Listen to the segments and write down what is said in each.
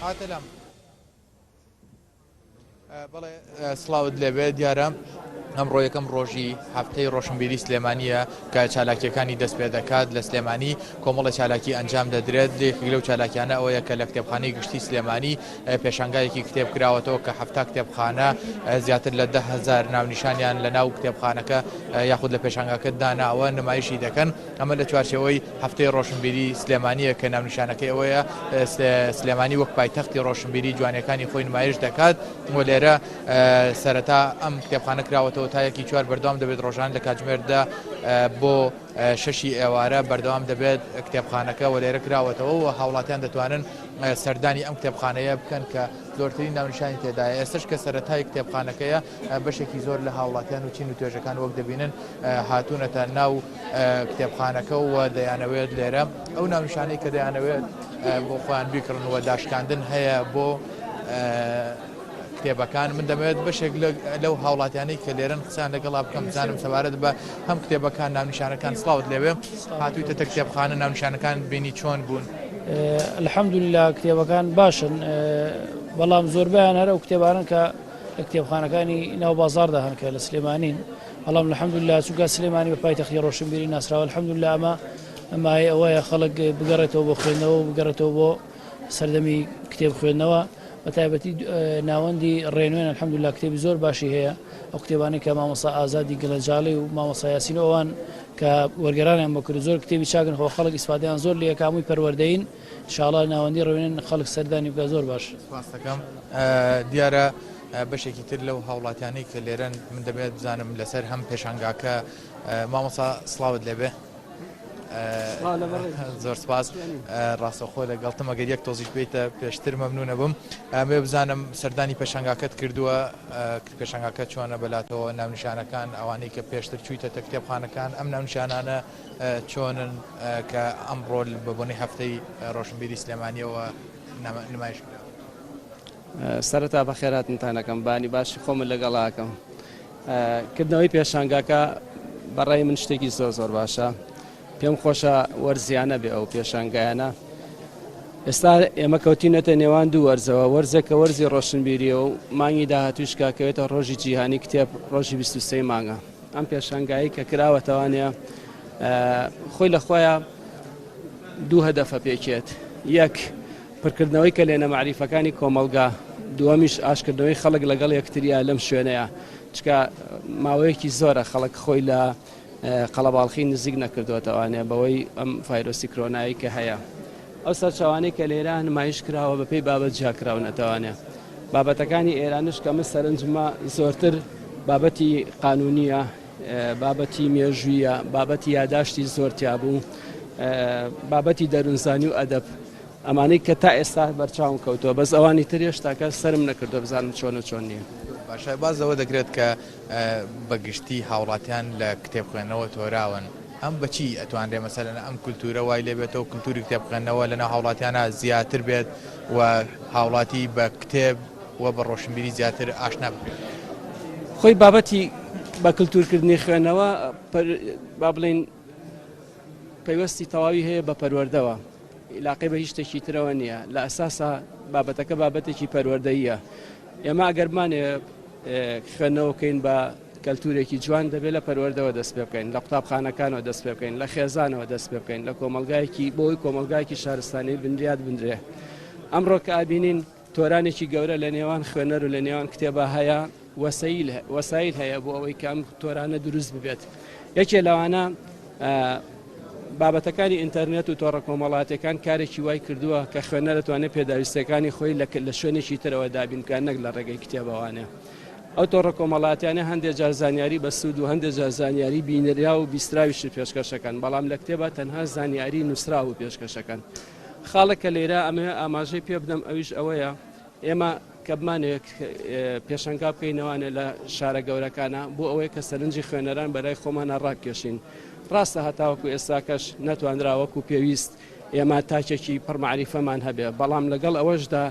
هاتەلام بەڵێ سڵاوت لێبێ دیارە ئەمڕۆ یەکەم ڕۆژی هەفتەی ڕۆشنبیری سلێمانیە کە چالاکیەکانی دەست پێ دەکات لە سلێمانی کۆمەڵە چالاکی ئەنجام دەدرێت لێکی لەو چالاکیانە ئەوەیە کە لە کتێبخانەی گشتی سلێمانی پێشانگایەکی کتێب کراوەتەوە کە هەفتا کتێبخانە زیاتر لە 10,000 ناونیشانیان لە ناو کتێبخانەکە یاخود لە پێشانگاکە داناوە نمایشی دەکەن ئەمە لە چوارچەوەی هەفتەی ڕۆشنبیری سلێمانیە کە ناونیشانەکەی ئەوەیە سلێمانی وەک پایتەختی ڕۆشنبیری جوانەکانی خۆی نمایش دەکات و لێرە سەرەتا ئەم کتێبخانە کراوەتەوە تایەکی چوار بەردەوام دەبێت ڕۆژان لە کاتژمێردا بۆ 6 ئێوارە بەردەوام دەبێت کتێبخانەکە و لێرە کراوەتەوە و هاوڵاتیان دەتوانن سەردانی ئەم کتێبخانەیە بکەن کە زۆرترین ناونیشانی تێدایە ئێستش کە سەرەتای کتێبخانەکەیە بەشێکی زۆر لە هاوڵاتیان و چین و توێژەکان وەک دەبینن هاتوونەتە ناو کتێبخانەکە و دەیانەوێت لێرە ئەو ناونیشانەی کە دەیانەوێت بۆ خۆیان بیکڕن و داشکاندن هەیە بۆ کتێبەکان من دەمەوێت بەشێک لەو هاوڵاتیانەی کە لێرن قسان لەگەڵا بکەم بزانم سەبارەت بە هەم کتێبەکان ناونیشانەکان سڵاوت لێوێ هاتوویتە کتێبخانە ناونیشانەکان بینی چۆن بوون؟ الحەمدوللا کتێبەکان باشن بەڵام زۆربیان هەرە و کتێبانن کە لە کتێبخانەکانی ناو بازاڕدا هەن کە لە سلێمانین بەڵام الحەمدوللا چونکە سلێمانی بە پایتەختی ڕۆشنبیری ناسراوە الحەمدوللا ئەمە ئەوەیە خەڵک بگەڕێتەوە بۆ خوێندنەوە و بگەڕێتەوە بۆ سەردەمی کتێب خوێندنەوە بەتایبەتی ناوەندی ڕێنوێن الحەمدوللا کتێبی زۆر باشی هەیە ئەو کتێبانەی کە مامۆستا ئازادی گەلەجاڵی و مامۆستا یاسین ئەوان کە وەرگێڕانیان بۆ کرد زۆر کتێبی چاکن خۆ خەڵک ئیسفادەیان زۆر لە یەکامووی پەروەردەین انشاءالله ناوەندی ڕێنوێن خەڵک سەردانی بکە زۆر باش. سپاس دەکەم. دیارە بەشێکی تر لەو هاوڵاتیانەی کە لێرەن من دەبێت بزانم لەسەر هەم پێشانگاکە مامۆستا سڵاوت لێبێ. زۆر سپاس ڕاستەخۆ لەگەڵتم ئەگەر یەک تۆزیش بێتە پێشتر مەمنونە بم ئەمێ بزانم سەردانی پێشانگاکەت کردووە پێشانگاکە چۆنە بەلاتەوە ناونیشانەکان ئەوانەی کە پێشتر چوویتە کتێبخانەکان ئەم ناونیشانانە چۆنن کە ئەمڕۆ بەبوونی هەفتەی ڕۆشنبیری سلێمانیەوە نمایش کرا. سەرەتا بەخێراتتانەکەم بانی باشی خۆمە لەگەڵاکەم کردنەوەی پێشانگاکە بەڕای من شتێکی زۆر باشە پێم خۆشە وەرزیانە بێ ئەو پێشانگایانە ئێستا ئێمە کەوتینەتە نێوان دوو وەرزەوە وەرزێکە وەرزی ڕۆشنبیریە و مانگی داهاتووش کاکەوێتە ڕۆژی جیهانی کتێب ڕۆژی 23 مانگە ئەم پێشانگایی کە کراوەتەوانەیە خۆی لە خۆیان دوو هەدەفە پێکێت یەک پڕکردنەوەی کە لێنە معریفەکانی کۆمەلگا دووەمیش ئاشکردنەوەی خەڵک لەگەڵ یەکتریا لەم شوێنەیە چکە ماوەیەکی زۆرە خەڵک خۆی لە قەڵەباڵخی نزیک نەکردوێتەوانێ بەوەی ئەم ڤایرۆسی کۆرۆنایی کە هەیە ئەو سەرچاوانەی کە لێرە نمایش کراوە بەپێی بابەت جیاکراونەتەوانێ بابەتەکانی ئێرانش کە من سەرنجمە زۆرتر بابەتی قانونیە بابەتی مێژوویە بابەتی یاداشتی زۆرتیا بوو بابەتی دەروونزانی و ئەدەب ئەمانەی کە تا ئێستا بەرچاوم کەوتووە بەس ئەوانی تریش تاکە سرم نەکردو بزانم چۆن و چۆن نییە. باشای بازەوە دەکرێت کە بەگشتی هاوڵاتیان لە کتێبخوێنەوە تۆراون ئەم بەچی ئەتوانرێ مەسەلەن ئەم کولتورە وای لێ بێتەوە کولتوری کتێبخوێنەوە لەناو هاوڵاتیانە زیاتر بێت و هاوڵاتی بە کتێب و بە ڕۆشنبیری زیاتر ئاشنا بکرێت. خۆی بابەتی بە کولتورکردنی خوێنەوە با بڵین پەیوەستی تەواوی هەیە بە پەروەردەوە علاقەی بە هیچ شتێکی ترەوە نییە لە ئەساسا بابەتەکە بابەتێکی پەروەردەییە ئێمە ئەگەرمانێ خوێندنەوەکەین بە کەلتورێکی جوان دەبێت لە پەروەردەوە دەست پێ بکەین لە قوتابخانەکانەوە دەست پێ بکەین لە خێزانەوە دەست پێ بکەین لە کۆمەلگایەکی بۆی کۆمەلگایەکی شارستانی بنریات بنرێ ئەمڕۆ کە ئابینین تۆرانێکی گەورە لە نێوان خوێنەر و لە نێوان کتێبە هەیە وەسایل هەیە بۆ ئەوەی کە ئەم تۆرانە دروست ببێت یەکێ لەوانە بابەتەکانی ئینتەرنێت و تۆڕە کۆمەڵاتەکان کارێکی وای کردووە کە خوێنەر دەتوانێت پێداویستەکانی خۆی لە شوێنێکی ترەوە دابینکان نەک لە ڕێگەی کتێبەوانێ ئەو تۆڕە کۆمەڵاتیانە هەندێک جار زانیاری بە سوود و هەندێک جار زانیاری بینریا و بیستراویش پێشکەشەکەن بەڵام لە کتێبە تەنها زانیاری نووسرا و پێشکەشەکەن خاڵێکە لێرە ئەمە ئاماژەی پێ بدەم ئەویش ئەوەیە ئێمە کە بمانێک پێشەنگا بکەینەوانێ لە شارە گەورەکانە بۆ ئەوەی کە سەرنجی خوێنەران بەلای خۆمانە ڕاکێشین ڕاستە هەتاوەکو ئێستاکەش نەتوانراوەکو پێویست ئێمە تاکێکی پڕمعریفەمان هەبێ بەڵام لەگەڵ ئەوەشدا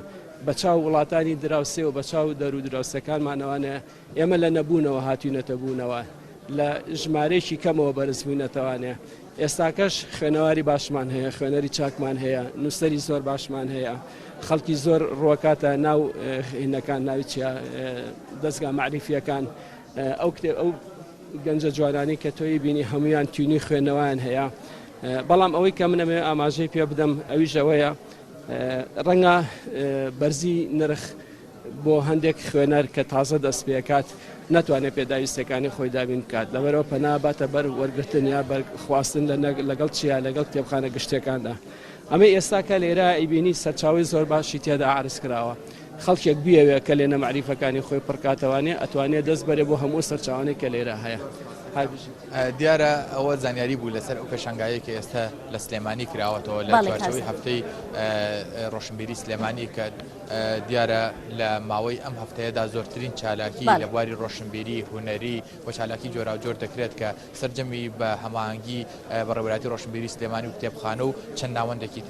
بە چاو وڵاتانی دراوسێ و بە چاو دەرو دراوسەکانمانەوانە ئێمە لە نەبوونەوە هاتوینەتە بوونەوە لە ژمارەیەکی کەمەوە بەرزبوونەتەوانێ ئێستاکەش خوێنەواری باشمان هەیە، خوێنەری چاکمان هەیە، نووسەری زۆر باشمان هەیە، خەڵکی زۆر ڕوەکاتە ناو هینەکان ناوی چیە دەستگا معریفیەکان ئەو گەنجە جوانانی کە تۆی بینی هەمویان تیونی خوێنەوەیان هەیە. بەڵام ئەوەی کە منەمێ ئاماژەی پێ بدەم ئەویش ئەوەیە ڕەنگە بەرزی نرخ بۆ هەندێک خوێنەر کە تازە دەست پێکات ناتوانێت پێداویستەکانی خۆی دابین بکات لەبەرەوە پەناباتە بەر وەرگرتن یا بەرخواستن لەگەڵ چیا لەگەڵ کتێبخانە گشتەکاندا. ئەمە ئێستاکە لێرە ئیبینی سەرچاوی زۆر باشی تێدا عرض کراوە. خەڵکێک بیەوێ کە لێنە معریفەکانی خۆی پڕکاتەوانێ ئەتوانێت دەست بەرێ بۆ هەموو سەرچاوانەی کە لێرە هەیە. دیارە ئەوە زانیاری بوو لەسەر ئەو پێشنگایە کە ئێستا لە سلێمانی کراوەتەوە لە چوارچەوەی هەفتەی ڕۆشنبیری سلێمانی کە دیارە لە ماوەی ئەم هەفتەیەدا زۆرترین چالاکی لە بواری ڕۆشنبیری هونەری و چالاکی جۆراوجۆر دەکرێت کە سەرجەمی بە هەماهەنگی بەڕێوەبەری ڕۆشنبیری سلێمانی و کتێبخانە و چەند ناوەندێکی